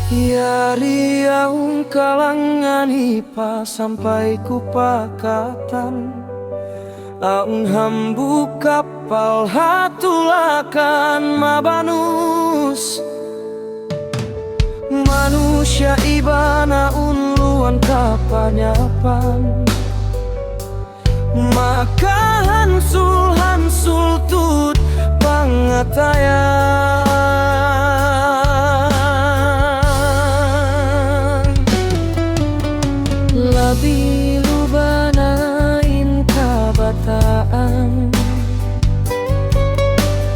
Ya riau kalangan ipa sampai ku pakatan Aung hambu kapal hatulakan mabanus Manusia ibana unluan kapanyapan Maka hansul tut pangatayan Labi lubanain kabataan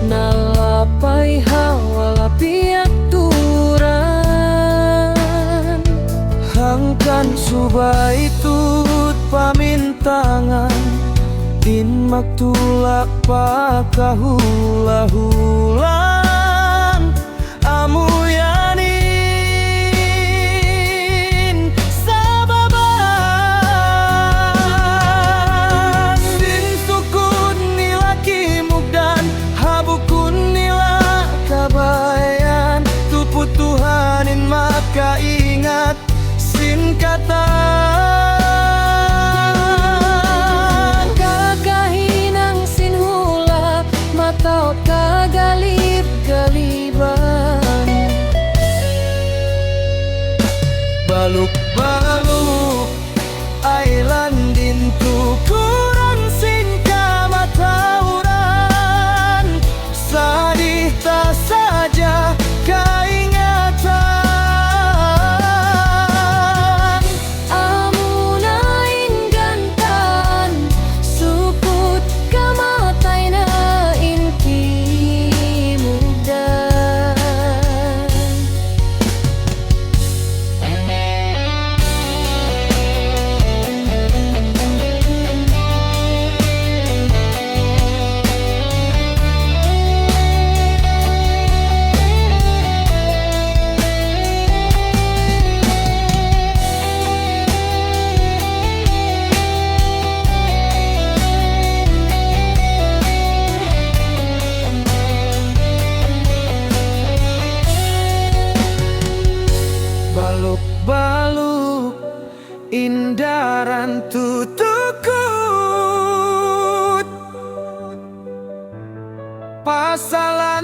Nalapai hawa lapiak turan Hangkan subai tut pamintangan Din maktulak pakahula-hulan Amuyanin sababan Sin sukun nila kimugdan Habukun nila kabayan Tuput Tuhanin maka ingat Sin kata Taut kagalip-galiban Baluk-baluk Ailan dintu kurang singka matauran Sadih tak saja keingatan Amunain gantan Suput kamataina Baluk-baluk indaran tutukut Pasalan